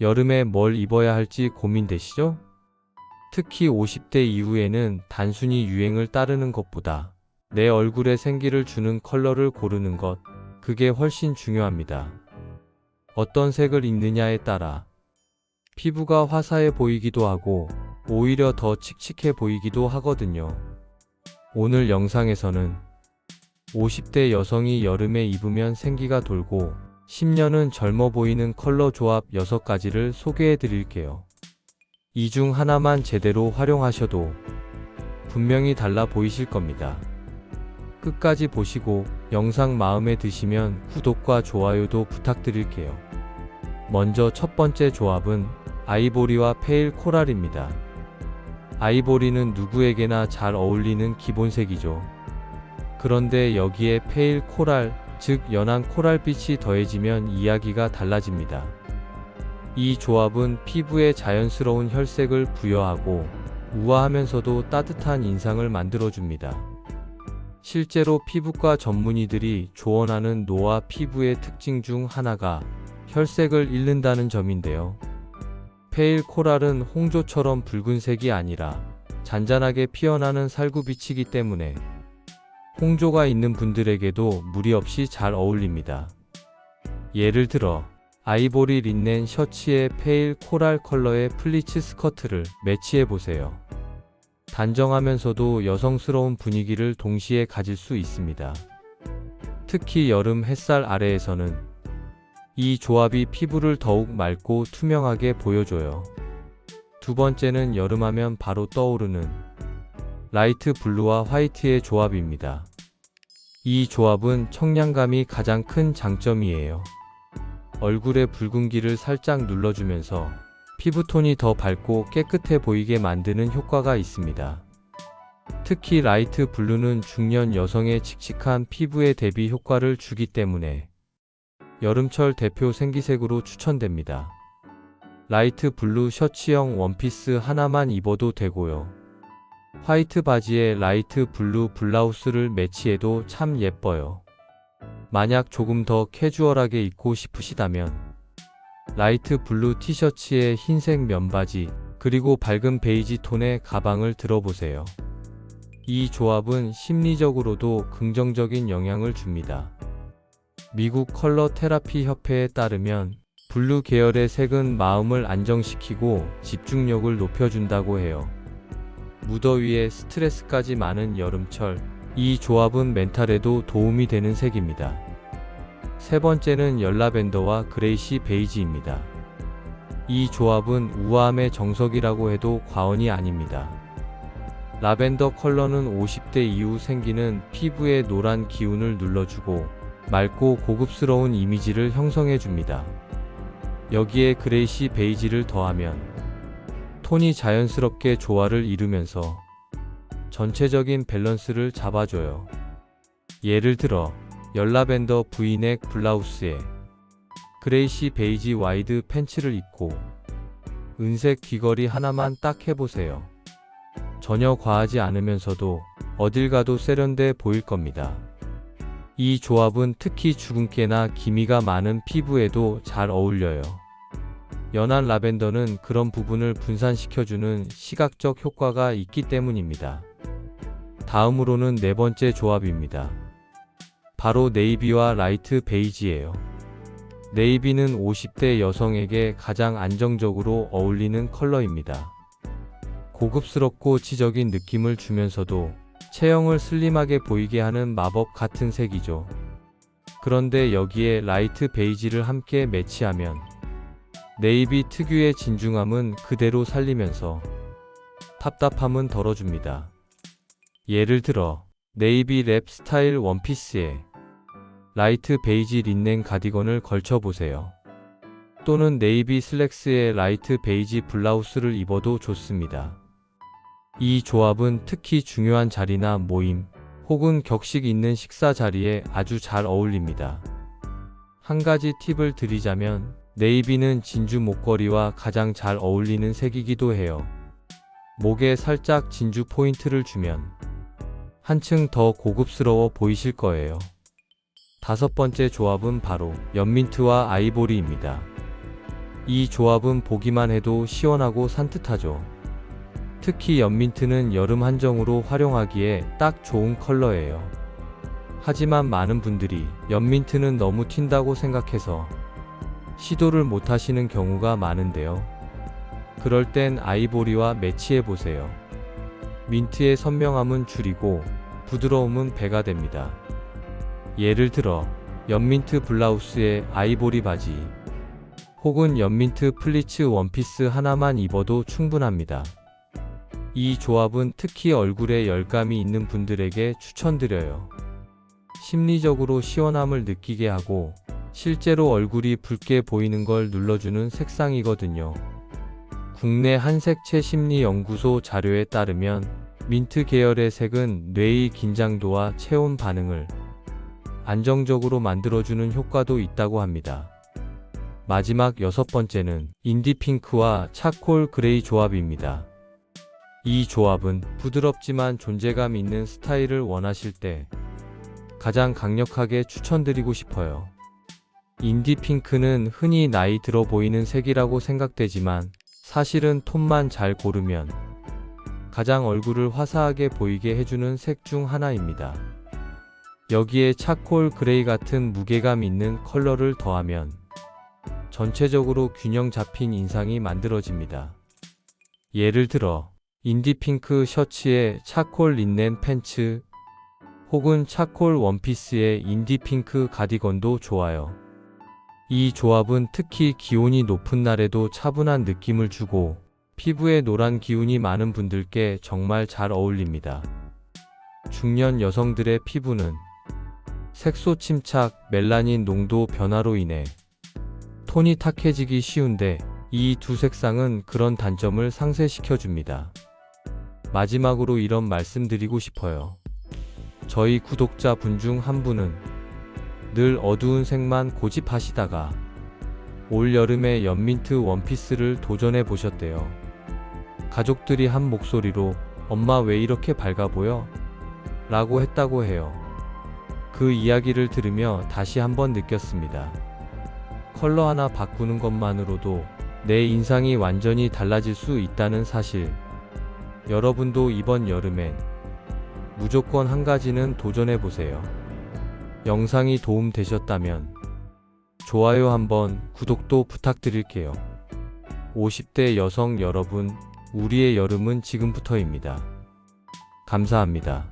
여름에 뭘 입어야 할지 고민되시죠? 특히 50대 이후에는 단순히 유행을 따르는 것보다 내 얼굴에 생기를 주는 컬러를 고르는 것, 그게 훨씬 중요합니다. 어떤 색을 입느냐에 따라 피부가 화사해 보이기도 하고 오히려 더 칙칙해 보이기도 하거든요. 오늘 영상에서는 50대 여성이 여름에 입으면 생기가 돌고 10년은 젊어 보이는 컬러 조합 6가지를 소개해 드릴게요. 이 중 하나만 제대로 활용하셔도 분명히 달라 보이실 겁니다. 끝까지 보시고 영상 마음에 드시면 구독과 좋아요도 부탁드릴게요. 먼저 첫 번째 조합은 아이보리와 페일 코랄입니다. 아이보리는 누구에게나 잘 어울리는 기본색이죠. 그런데 여기에 페일 코랄, 즉 연한 코랄빛이 더해지면 이야기가 달라집니다. 이 조합은 피부에 자연스러운 혈색을 부여하고 우아하면서도 따뜻한 인상을 만들어줍니다. 실제로 피부과 전문의들이 조언하는 노화 피부의 특징 중 하나가 혈색을 잃는다는 점인데요. 페일 코랄은 홍조처럼 붉은색이 아니라 잔잔하게 피어나는 살구빛이기 때문에 홍조가 있는 분들에게도 무리 없이 잘 어울립니다. 예를 들어 아이보리 린넨 셔츠에 페일 코랄 컬러의 플리츠 스커트를 매치해 보세요. 단정하면서도 여성스러운 분위기를 동시에 가질 수 있습니다. 특히 여름 햇살 아래에서는 이 조합이 피부를 더욱 맑고 투명하게 보여줘요. 두 번째는 여름하면 바로 떠오르는 라이트 블루와 화이트의 조합입니다. 이 조합은 청량감이 가장 큰 장점이에요. 얼굴에 붉은기를 살짝 눌러주면서 피부톤이 더 밝고 깨끗해 보이게 만드는 효과가 있습니다. 특히 라이트 블루는 중년 여성의 칙칙한 피부에 대비 효과를 주기 때문에 여름철 대표 생기색으로 추천됩니다. 라이트 블루 셔츠형 원피스 하나만 입어도 되고요. 화이트 바지에 라이트 블루 블라우스를 매치해도 참 예뻐요. 만약 조금 더 캐주얼하게 입고 싶으시다면 라이트 블루 티셔츠에 흰색 면바지, 그리고 밝은 베이지 톤의 가방을 들어보세요. 이 조합은 심리적으로도 긍정적인 영향을 줍니다. 미국 컬러 테라피 협회에 따르면 블루 계열의 색은 마음을 안정시키고 집중력을 높여준다고 해요. 무더위에 스트레스까지 많은 여름철, 이 조합은 멘탈에도 도움이 되는 색입니다. 세 번째는 열라벤더와 그레이시 베이지입니다. 이 조합은 우아함의 정석이라고 해도 과언이 아닙니다. 라벤더 컬러는 50대 이후 생기는 피부의 노란 기운을 눌러주고 맑고 고급스러운 이미지를 형성해줍니다. 여기에 그레이시 베이지를 더하면 톤이 자연스럽게 조화를 이루면서 전체적인 밸런스를 잡아줘요. 예를 들어 열라벤더 브이넥 블라우스에 그레이시 베이지 와이드 팬츠를 입고 은색 귀걸이 하나만 딱 해보세요. 전혀 과하지 않으면서도 어딜 가도 세련돼 보일 겁니다. 이 조합은 특히 주근깨나 기미가 많은 피부에도 잘 어울려요. 연한 라벤더는 그런 부분을 분산시켜주는 시각적 효과가 있기 때문입니다. 다음으로는 네 번째 조합입니다. 바로 네이비와 라이트 베이지예요. 네이비는 50대 여성에게 가장 안정적으로 어울리는 컬러입니다. 고급스럽고 지적인 느낌을 주면서도 체형을 슬림하게 보이게 하는 마법 같은 색이죠. 그런데 여기에 라이트 베이지를 함께 매치하면 네이비 특유의 진중함은 그대로 살리면서 답답함은 덜어줍니다. 예를 들어 네이비 랩 스타일 원피스에 라이트 베이지 린넨 가디건을 걸쳐보세요. 또는 네이비 슬랙스에 라이트 베이지 블라우스를 입어도 좋습니다. 이 조합은 특히 중요한 자리나 모임, 혹은 격식 있는 식사 자리에 아주 잘 어울립니다. 한 가지 팁을 드리자면 네이비는 진주 목걸이와 가장 잘 어울리는 색이기도 해요. 목에 살짝 진주 포인트를 주면 한층 더 고급스러워 보이실 거예요. 다섯 번째 조합은 바로 연민트와 아이보리입니다. 이 조합은 보기만 해도 시원하고 산뜻하죠. 특히 연민트는 여름 한정으로 활용하기에 딱 좋은 컬러예요. 하지만 많은 분들이 연민트는 너무 튄다고 생각해서 시도를 못 하시는 경우가 많은데요. 그럴 땐 아이보리와 매치해 보세요. 민트의 선명함은 줄이고 부드러움은 배가 됩니다. 예를 들어 연민트 블라우스에 아이보리 바지 혹은 연민트 플리츠 원피스 하나만 입어도 충분합니다. 이 조합은 특히 얼굴에 열감이 있는 분들에게 추천드려요. 심리적으로 시원함을 느끼게 하고 실제로 얼굴이 붉게 보이는 걸 눌러주는 색상이거든요. 국내 한색채 심리연구소 자료에 따르면 민트 계열의 색은 뇌의 긴장도와 체온 반응을 안정적으로 만들어주는 효과도 있다고 합니다. 마지막 6번째는 인디핑크와 차콜 그레이 조합입니다. 이 조합은 부드럽지만 존재감 있는 스타일을 원하실 때 가장 강력하게 추천드리고 싶어요. 인디핑크는 흔히 나이 들어 보이는 색이라고 생각되지만 사실은 톤만 잘 고르면 가장 얼굴을 화사하게 보이게 해주는 색 중 하나입니다. 여기에 차콜 그레이 같은 무게감 있는 컬러를 더하면 전체적으로 균형 잡힌 인상이 만들어집니다. 예를 들어 인디핑크 셔츠에 차콜 린넨 팬츠 혹은 차콜 원피스에 인디핑크 가디건도 좋아요. 이 조합은 특히 기온이 높은 날에도 차분한 느낌을 주고 피부에 노란 기운이 많은 분들께 정말 잘 어울립니다. 중년 여성들의 피부는 색소 침착, 멜라닌 농도 변화로 인해 톤이 탁해지기 쉬운데 이 두 색상은 그런 단점을 상쇄시켜줍니다. 마지막으로 이런 말씀 드리고 싶어요. 저희 구독자 분 중 한 분은 늘 어두운 색만 고집하시다가 올 여름에 연민트 원피스를 도전해 보셨대요. 가족들이 한 목소리로 엄마 왜 이렇게 밝아 보여? 라고 했다고 해요. 그 이야기를 들으며 다시 한번 느꼈습니다. 컬러 하나 바꾸는 것만으로도 내 인상이 완전히 달라질 수 있다는 사실. 여러분도 이번 여름엔 무조건 한 가지는 도전해 보세요. 영상이 도움 되셨다면 좋아요 한번, 구독도 부탁드릴게요. 50대 여성 여러분, 우리의 여름은 지금부터입니다. 감사합니다.